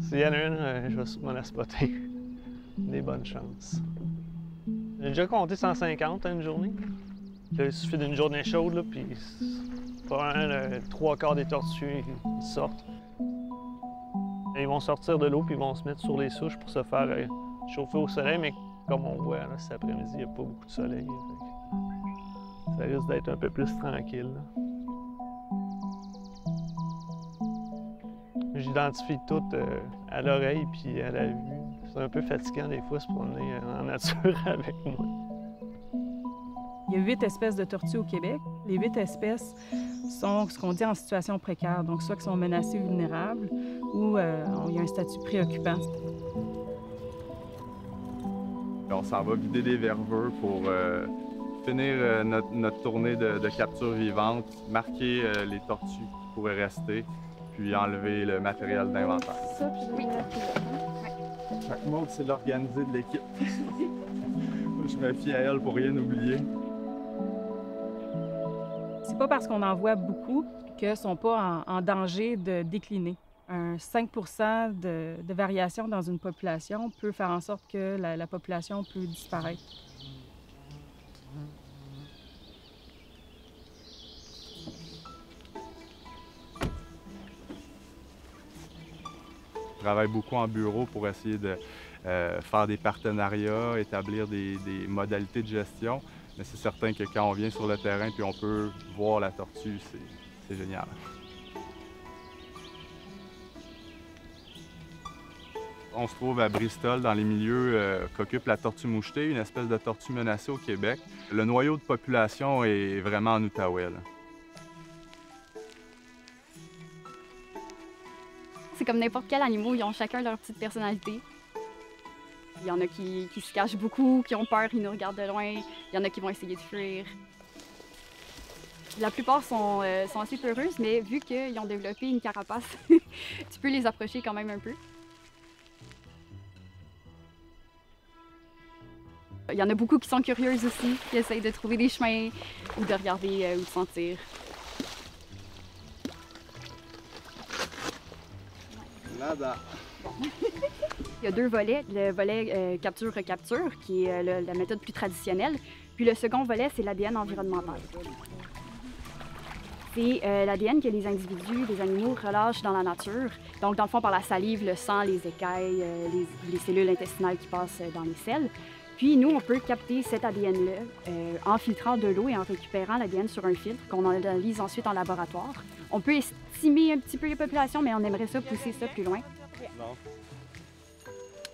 S'il y en a une, je vais sûrement la spotter. Des bonnes chances. J'ai déjà compté 150 à une journée. Là, il suffit d'une journée chaude, là, puis probablement le 3/4 des tortues ils sortent. Et ils vont sortir de l'eau puis ils vont se mettre sur les souches pour se faire chauffer au soleil, mais comme on voit là, cet après-midi, il n'y a pas beaucoup de soleil. Ça risque d'être un peu plus tranquille. J'identifie tout à l'oreille puis à la vue. C'est un peu fatigant des fois se promener en nature avec moi. Il y a 8 espèces de tortues au Québec. Les 8 espèces sont ce qu'on dit en situation précaire, donc soit qui sont menacées ou vulnérables, ou il y a un statut préoccupant. On s'en va vider des verveux pour finir notre tournée de capture vivante, marquer les tortues qui pourraient rester, puis enlever le matériel d'inventaire. Ça, puis oui. Chaque Maud, c'est l'organiser de l'équipe. Je me fie à elle pour rien oublier. C'est pas parce qu'on en voit beaucoup qu'ils ne sont pas en danger de décliner. Un 5 de variation dans une population peut faire en sorte que la population peut disparaître. Je travaille beaucoup en bureau pour essayer de faire des partenariats, établir des modalités de gestion. Mais c'est certain que quand on vient sur le terrain puis on peut voir la tortue, c'est génial. On se trouve à Bristol, dans les milieux qu'occupe la tortue mouchetée, une espèce de tortue menacée au Québec. Le noyau de population est vraiment en Outaouais. C'est comme n'importe quel animal, ils ont chacun leur petite personnalité. Il y en a qui se cachent beaucoup, qui ont peur, ils nous regardent de loin. Il y en a qui vont essayer de fuir. La plupart sont assez peureuses, mais vu qu'ils ont développé une carapace, tu peux les approcher quand même un peu. Il y en a beaucoup qui sont curieuses aussi, qui essayent de trouver des chemins ou de regarder ou de sentir. Là-bas. Bon. Il y a deux volets. Le volet capture-recapture, qui est la méthode plus traditionnelle. Puis le second volet, c'est l'ADN environnemental. C'est l'ADN que les individus, les animaux relâchent dans la nature. Donc, dans le fond, par la salive, le sang, les écailles, les cellules intestinales qui passent dans les selles. Puis, nous, on peut capter cet ADN-là en filtrant de l'eau et en récupérant l'ADN sur un filtre qu'on analyse ensuite en laboratoire. On peut estimer un petit peu les populations, mais on aimerait ça pousser ça plus loin. Non.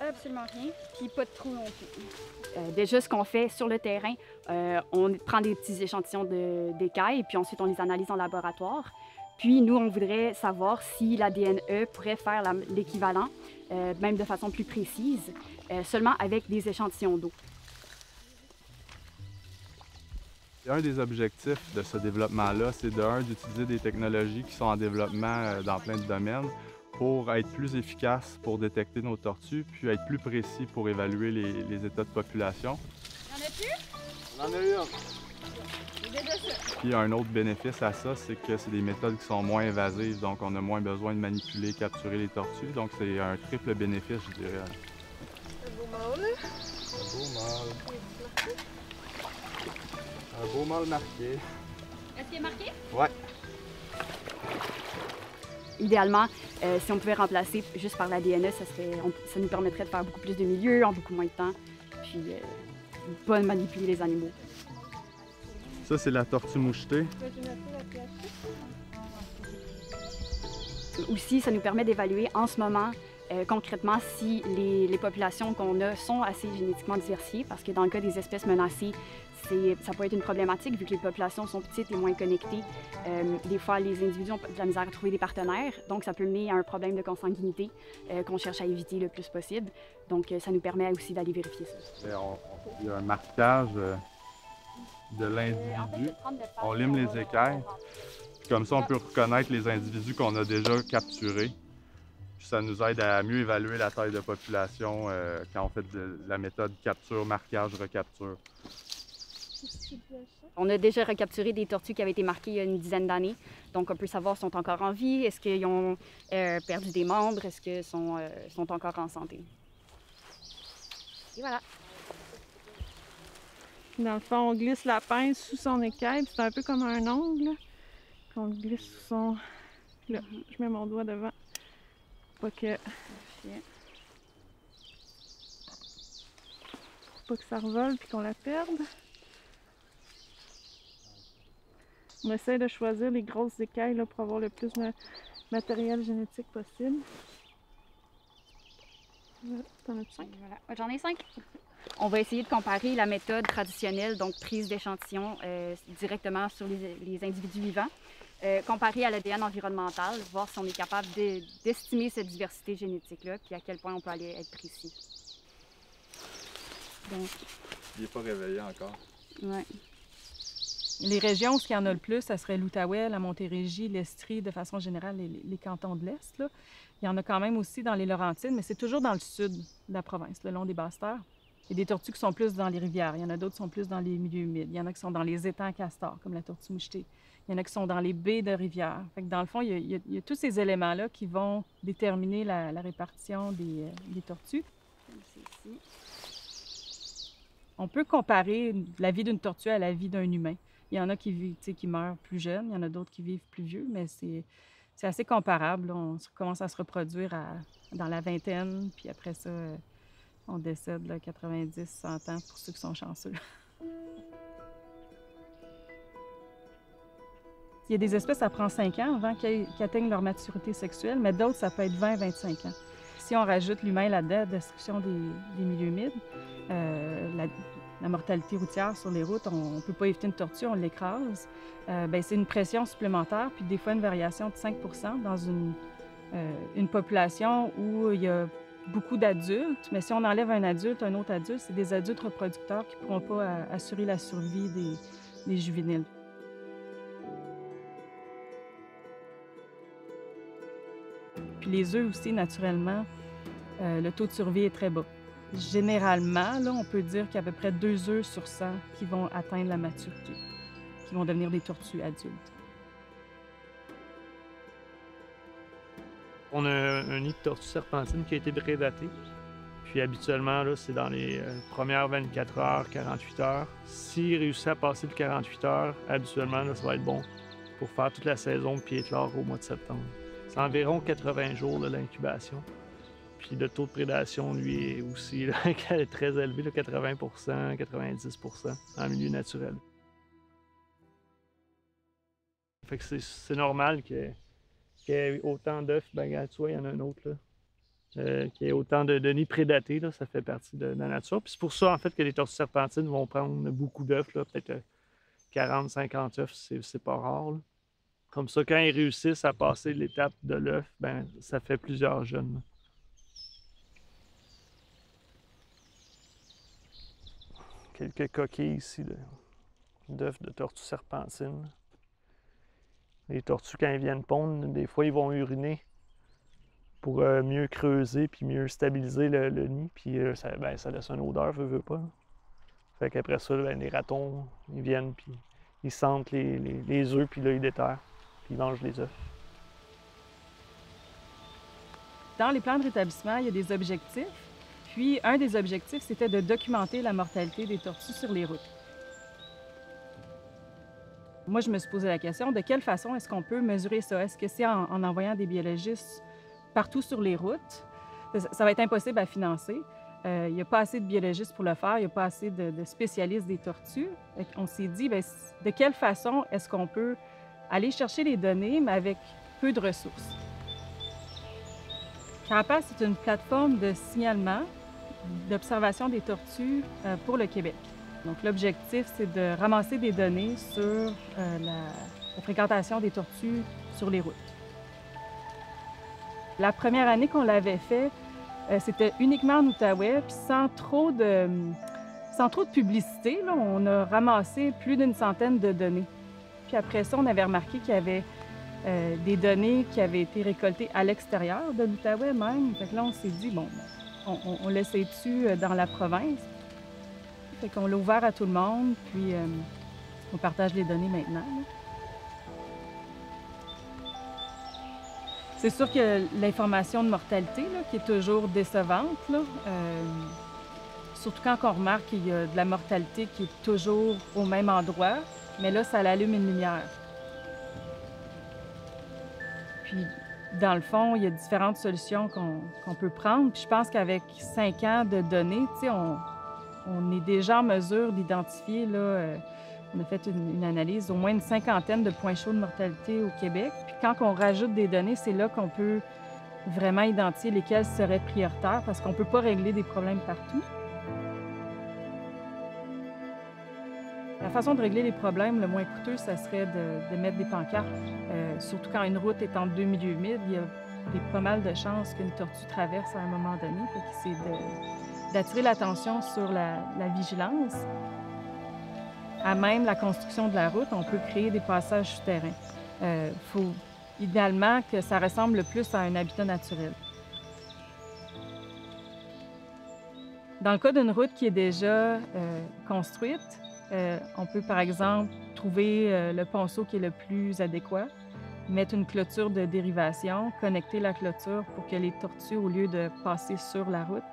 Absolument rien, puis pas de trou non plus. Déjà, ce qu'on fait sur le terrain, on prend des petits échantillons d'écailles, puis ensuite on les analyse en laboratoire. Puis nous, on voudrait savoir si l'ADN pourrait faire l'équivalent, même de façon plus précise, seulement avec des échantillons d'eau. Un des objectifs de ce développement-là, c'est d'utiliser des technologies qui sont en développement dans plein de domaines pour être plus efficace pour détecter nos tortues, puis être plus précis pour évaluer les états de population. Y'en a plus? On en a eu un. Puis un autre bénéfice à ça, c'est que c'est des méthodes qui sont moins invasives, donc on a moins besoin de manipuler, capturer les tortues. Donc c'est un triple bénéfice, je dirais. Un beau mâle. Un beau mâle. Un beau mâle marqué. Est-ce qu'il est marqué? Ouais. Idéalement, si on pouvait remplacer juste par l'ADN, ça nous permettrait de faire beaucoup plus de milieux en beaucoup moins de temps, puis pas manipuler les animaux. Ça, c'est la tortue mouchetée. Aussi, ça nous permet d'évaluer en ce moment concrètement si les populations qu'on a sont assez génétiquement diversifiées, parce que dans le cas des espèces menacées, ça peut être une problématique vu que les populations sont petites et moins connectées. Des fois, les individus ont de la misère à trouver des partenaires, donc ça peut mener à un problème de consanguinité qu'on cherche à éviter le plus possible. Donc, ça nous permet aussi d'aller vérifier ça. Il y a un marquage de l'individu. On lime les écailles. Comme ça, on peut reconnaître les individus qu'on a déjà capturés. Puis ça nous aide à mieux évaluer la taille de population quand on fait de la méthode capture, marquage, recapture. On a déjà recapturé des tortues qui avaient été marquées il y a une dizaine d'années. Donc, on peut savoir s'ils sont encore en vie, est-ce qu'ils ont perdu des membres, est-ce qu'ils sont encore en santé. Et voilà. Dans le fond, on glisse la pince sous son écaille, c'est un peu comme un ongle. Puis on le glisse sous son... Là, je mets mon doigt devant. Pas que... Pas que ça revole puis qu'on la perde. On essaie de choisir les grosses écailles là, pour avoir le plus de matériel génétique possible. T'en as 5? Voilà. J'en ai 5. On va essayer de comparer la méthode traditionnelle, donc prise d'échantillons directement sur les individus vivants, comparée à l'ADN environnemental, voir si on est capable d'estimer cette diversité génétique-là, puis à quel point on peut aller être précis. Donc, il n'est pas réveillé encore. Ouais. Les régions où il y en a le plus, ça serait l'Outaouais, la Montérégie, l'Estrie, de façon générale, les cantons de l'Est. Là. Il y en a quand même aussi dans les Laurentides, mais c'est toujours dans le sud de la province, le long des Basses-Terres. Il y a des tortues qui sont plus dans les rivières, il y en a d'autres qui sont plus dans les milieux humides, il y en a qui sont dans les étangs castors, comme la tortue mouchetée. Il y en a qui sont dans les baies de rivières. Fait que dans le fond, il y a tous ces éléments-là qui vont déterminer la répartition des tortues. Ici. On peut comparer la vie d'une tortue à la vie d'un humain. Il y en a qui meurent plus jeunes, il y en a d'autres qui vivent plus vieux, mais c'est assez comparable. On commence à se reproduire dans la vingtaine, puis après ça, on décède là, 90, 100 ans pour ceux qui sont chanceux. Il y a des espèces, ça prend 5 ans avant qu'ils atteignent leur maturité sexuelle, mais d'autres, ça peut être 20, 25 ans. Si on rajoute l'humain là-dedans, la destruction des milieux humides, la mortalité routière sur les routes, on ne peut pas éviter une tortue, on l'écrase. C'est une pression supplémentaire, puis des fois une variation de 5 % dans une population où il y a beaucoup d'adultes. Mais si on enlève un adulte, un autre adulte, c'est des adultes reproducteurs qui ne pourront pas assurer la survie des juvéniles. Puis les œufs aussi, naturellement, le taux de survie est très bas. Généralement, là, on peut dire qu'il y a à peu près 2 œufs sur 100 qui vont atteindre la maturité, qui vont devenir des tortues adultes. On a un nid de tortue serpentine qui a été prédaté. Puis habituellement, là, c'est dans les premières 24 heures, 48 heures. S'il réussit à passer le 48 heures, habituellement, là, ça va être bon pour faire toute la saison puis éclore au mois de septembre. C'est environ 80 jours l'incubation. Puis le taux de prédation, lui, est aussi là, très élevé, là, 80 %, 90 % en milieu naturel. Fait que c'est normal qu'il y ait autant d'œufs. Ben, regarde, tu vois, il y en a un autre, là. Qu'il y ait autant de nids prédatés, là, ça fait partie de la nature. Puis c'est pour ça, en fait, que les tortues serpentines vont prendre beaucoup d'œufs, peut-être 40, 50 œufs, c'est pas rare, là. Comme ça, quand ils réussissent à passer l'étape de l'œuf, ben, ça fait plusieurs jeunes, là. Quelques coquilles ici d'œufs de tortues serpentines. Les tortues, quand ils viennent pondre, des fois, ils vont uriner pour mieux creuser puis mieux stabiliser le nid. Puis ça laisse une odeur, veut pas. Fait qu'après ça, ben, les ratons, ils viennent puis ils sentent les œufs puis là, ils déterrent. Puis ils mangent les œufs. Dans les plans de rétablissement, il y a des objectifs. Puis, un des objectifs, c'était de documenter la mortalité des tortues sur les routes. Moi, je me suis posé la question, de quelle façon est-ce qu'on peut mesurer ça? Est-ce que c'est en envoyant des biologistes partout sur les routes? Ça va être impossible à financer. Il n'y a pas assez de biologistes pour le faire, il n'y a pas assez de spécialistes des tortues. On s'est dit, bien, de quelle façon est-ce qu'on peut aller chercher les données, mais avec peu de ressources? Carapace, c'est une plateforme de signalement, d'observation des tortues pour le Québec. Donc, l'objectif, c'est de ramasser des données sur la fréquentation des tortues sur les routes. La première année qu'on l'avait fait, c'était uniquement en Outaouais, puis sans trop de publicité. Là, on a ramassé plus d'une centaine de données. Puis après ça, on avait remarqué qu'il y avait des données qui avaient été récoltées à l'extérieur de l'Outaouais même. Fait que là, on s'est dit, bon, on l'essaie-tu dans la province? Fait qu'on l'a ouvert à tout le monde, puis on partage les données maintenant, là. C'est sûr que l'information de mortalité, là, qui est toujours décevante, là, surtout quand on remarque qu'il y a de la mortalité qui est toujours au même endroit, mais là, ça allume une lumière. Puis, dans le fond, il y a différentes solutions qu'on peut prendre. Puis je pense qu'avec 5 ans de données, tu sais, on est déjà en mesure d'identifier, là, on a fait une analyse, au moins une 50aine de points chauds de mortalité au Québec. Puis quand on rajoute des données, c'est là qu'on peut vraiment identifier lesquelles seraient prioritaires parce qu'on ne peut pas régler des problèmes partout. La façon de régler les problèmes le moins coûteux, ça serait de mettre des pancartes. Surtout quand une route est en 2 milieux humides, il y a pas mal de chances qu'une tortue traverse à un moment donné. Fait que c'est d'attirer l'attention sur la vigilance. À même la construction de la route, on peut créer des passages souterrains. Il faut idéalement que ça ressemble le plus à un habitat naturel. Dans le cas d'une route qui est déjà construite, on peut par exemple trouver le ponceau qui est le plus adéquat, mettre une clôture de dérivation, connecter la clôture pour que les tortues, au lieu de passer sur la route,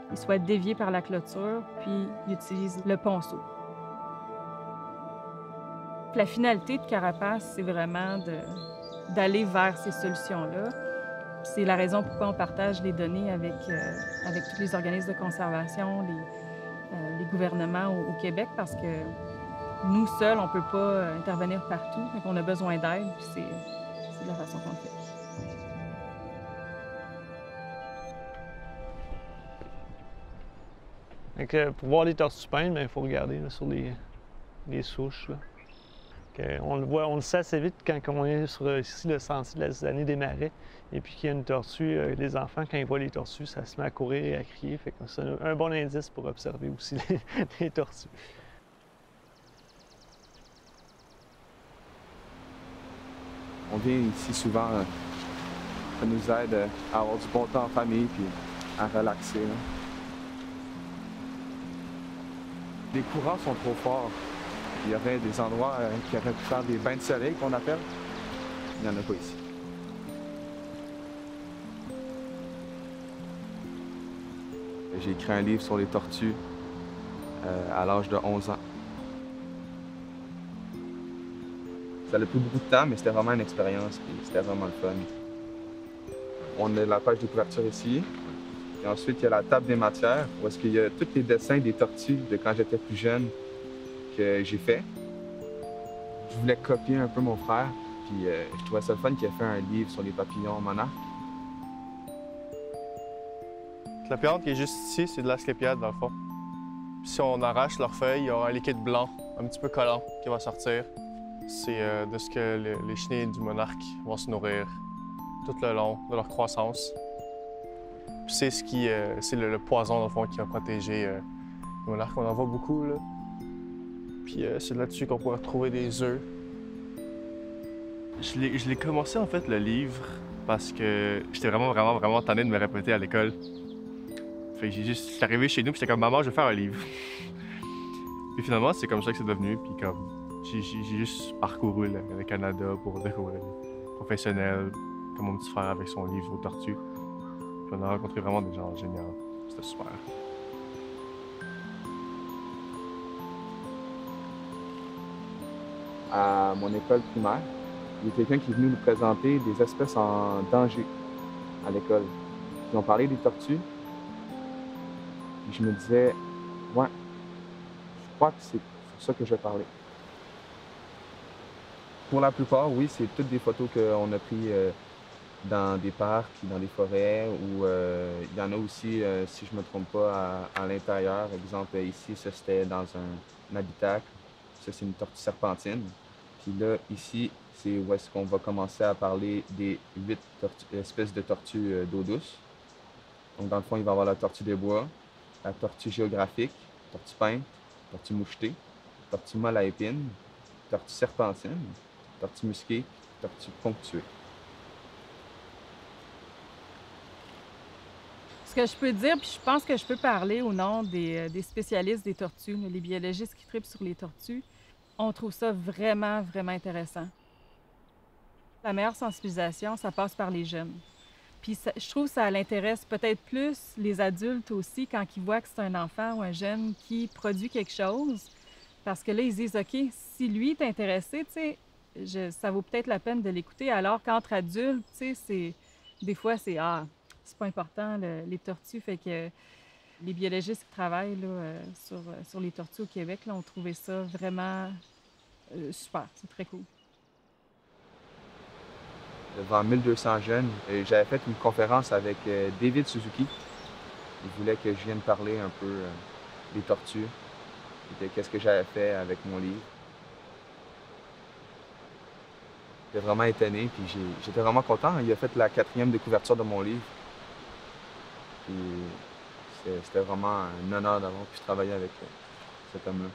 ils soient déviés par la clôture, puis ils utilisent le ponceau. La finalité de Carapace, c'est vraiment d'aller vers ces solutions-là. C'est la raison pourquoi on partage les données avec tous les organismes de conservation, les gouvernements au Québec, parce que nous seuls, on ne peut pas intervenir partout. Donc on a besoin d'aide, puis c'est de la façon qu'on le fait. Donc, pour voir les tortues peintres, il faut regarder là, sur les souches. Là. On le voit, on le sait assez vite quand on est sur ici le sentier de la Année des Marais et puis qu'il y a une tortue, les enfants, quand ils voient les tortues, ça se met à courir et à crier. Fait que c'est un bon indice pour observer aussi les tortues. On vient ici souvent, ça nous aide à avoir du bon temps en famille puis à relaxer. Là. Les courants sont trop forts. Il y aurait des endroits qui auraient pu faire des bains de soleil qu'on appelle. Il n'y en a pas ici. J'ai écrit un livre sur les tortues à l'âge de 11 ans. Ça n'a pris beaucoup de temps, mais c'était vraiment une expérience et c'était vraiment le fun. On a la page de couverture ici. Et ensuite, il y a la table des matières, où est-ce qu'il y a tous les dessins des tortues de quand j'étais plus jeune que j'ai fait. Je voulais copier un peu mon frère, puis je trouvais ça le fun qu'il ait fait un livre sur les papillons monarques. La plante qui est juste ici, c'est de l'asclépiade dans le fond. Puis si on arrache leurs feuilles, il y aura un liquide blanc, un petit peu collant, qui va sortir. C'est de ce que les chenilles du monarque vont se nourrir tout le long de leur croissance. Puis c'est c'est le poison dans le fond qui va protéger les monarques. On en voit beaucoup là. Puis c'est là-dessus qu'on pourrait retrouver des œufs. Je l'ai commencé en fait le livre parce que j'étais vraiment tanné de me répéter à l'école. Fait que je suis arrivé chez nous puis j'étais comme maman, je vais faire un livre. Puis finalement c'est comme ça que c'est devenu. Puis comme j'ai juste parcouru le Canada pour découvrir les professionnels, comme mon petit frère avec son livre aux tortues. Puis on a rencontré vraiment des gens géniaux. C'était super. À mon école primaire, il y a quelqu'un qui est venu nous présenter des espèces en danger à l'école. Ils ont parlé des tortues. Puis je me disais, ouais, je crois que c'est sur ça que je vais parler. Pour la plupart, oui, c'est toutes des photos qu'on a prises dans des parcs, dans des forêts, ou il y en a aussi, si je ne me trompe pas, à l'intérieur. Exemple, ici, ça c'était dans un habitacle. Ça, c'est une tortue serpentine. Puis là, ici, c'est où est-ce qu'on va commencer à parler des 8 espèces de tortues d'eau douce. Donc, dans le fond, il va y avoir la tortue des bois, la tortue géographique, tortue peinte, tortue mouchetée, tortue molle à épines, tortue serpentine, tortue musquée, tortue ponctuée. que je peux dire, puis je pense que je peux parler au nom des spécialistes des tortues, les biologistes qui trippent sur les tortues, on trouve ça vraiment, vraiment intéressant. La meilleure sensibilisation, ça passe par les jeunes. Puis je trouve que ça l'intéresse peut-être plus les adultes aussi quand ils voient que c'est un enfant ou un jeune qui produit quelque chose. Parce que là, ils se disent, OK, si lui est intéressé, tu sais, ça vaut peut-être la peine de l'écouter. Alors qu'entre adultes, tu sais, des fois, c'est pas important, les tortues. Fait que les biologistes qui travaillent là, sur les tortues au Québec, là, ont trouvé ça vraiment super. C'est très cool. Devant 1200 jeunes, j'avais fait une conférence avec David Suzuki. Il voulait que je vienne parler un peu des tortues et de qu'est-ce que j'avais fait avec mon livre. J'étais vraiment étonné, puis j'étais vraiment content. Il a fait la 4e de couverture de mon livre. Puis c'était vraiment un honneur d'avoir pu travailler avec cet homme-là.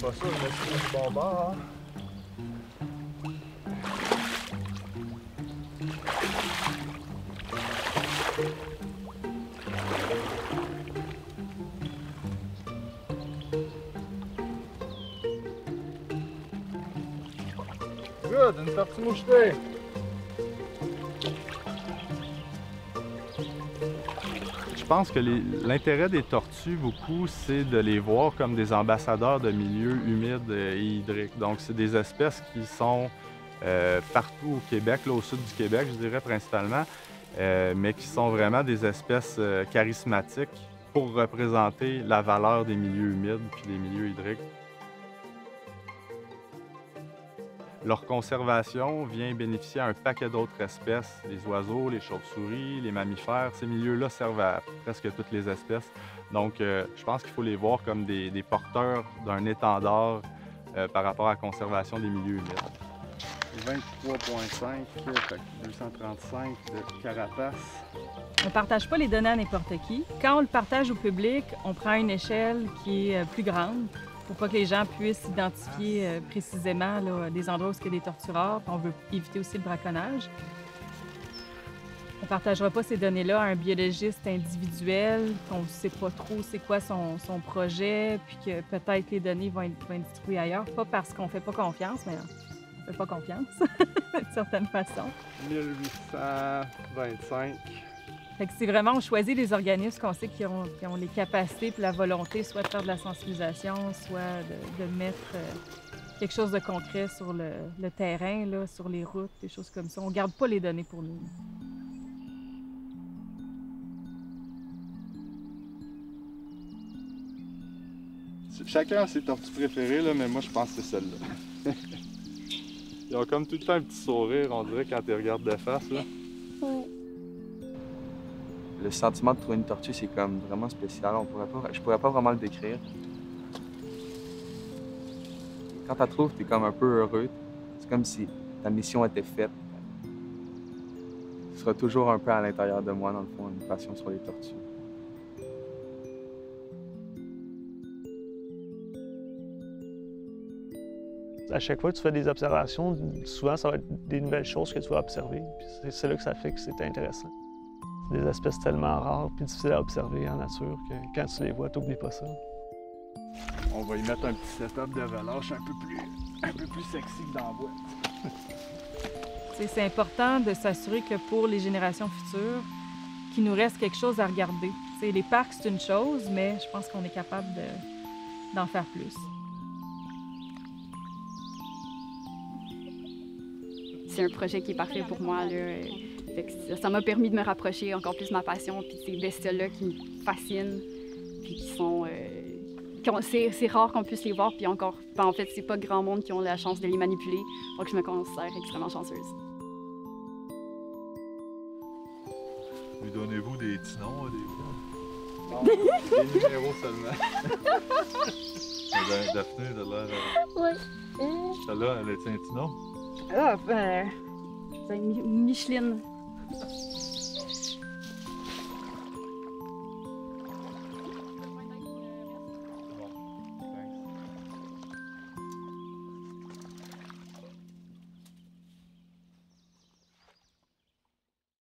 Pas sûr, mais c'est un bon bord. Good, une tortue mouchetée. Je pense que l'intérêt des tortues, beaucoup, c'est de les voir comme des ambassadeurs de milieux humides et hydriques. Donc, c'est des espèces qui sont partout au Québec, là, au sud du Québec, je dirais principalement, mais qui sont vraiment des espèces charismatiques pour représenter la valeur des milieux humides puis des milieux hydriques. Leur conservation vient bénéficier à un paquet d'autres espèces, les oiseaux, les chauves-souris, les mammifères. Ces milieux-là servent à presque toutes les espèces. Donc, je pense qu'il faut les voir comme des porteurs d'un étendard par rapport à la conservation des milieux humides. 23,5, 235 de carapace. On ne partage pas les données à n'importe qui. Quand on le partage au public, on prend une échelle qui est plus grande, pour pas que les gens puissent identifier précisément là, des endroits où il y a des tortues rares. On veut éviter aussi le braconnage. On ne partagera pas ces données-là à un biologiste individuel, qu'on ne sait pas trop c'est quoi son projet, puis que peut-être les données vont être distribuées ailleurs. Pas parce qu'on ne fait pas confiance, mais on ne fait pas confiance, d'une certaine façon. 1825. Fait que c'est vraiment, on choisit des organismes qu'on sait qui ont les capacités et la volonté, soit de faire de la sensibilisation, soit de mettre quelque chose de concret sur le terrain, là, sur les routes, des choses comme ça. On ne garde pas les données pour nous. Chacun a ses tortues préférées, là, mais moi je pense que c'est celle-là. Ils ont comme tout le temps un petit sourire, on dirait, quand ils regardent de face. Là. Le sentiment de trouver une tortue, c'est comme vraiment spécial. Je pourrais pas vraiment le décrire. Quand tu la trouves, tu es comme un peu heureux. C'est comme si ta mission était faite. Ce sera toujours un peu à l'intérieur de moi, dans le fond, une passion sur les tortues. À chaque fois que tu fais des observations, souvent, ça va être des nouvelles choses que tu vas observer. Puis c'est là que ça fait que c'est intéressant. Des espèces tellement rares et difficiles à observer en nature que quand tu les vois, tu n'oublies pas ça. On va y mettre un petit setup de relâche un peu plus sexy que dans la boîte. C'est important de s'assurer que pour les générations futures, qu'il nous reste quelque chose à regarder. T'sais, les parcs, c'est une chose, mais je pense qu'on est capable d'en faire plus. C'est un projet qui est parfait pour moi, là. Ça m'a permis de me rapprocher encore plus de ma passion, puis de ces bestioles-là qui me fascinent, puis qui sont... c'est rare qu'on puisse les voir, puis encore... en fait, c'est pas grand monde qui ont la chance de les manipuler, donc je me considère extrêmement chanceuse. Lui donnez-vous des petits noms, des fois? Non, des numéros seulement. Daphné, t'as l'air... Oui. Celle-là, elle a-t-il un petit nom? Ah, ben... C'est Micheline.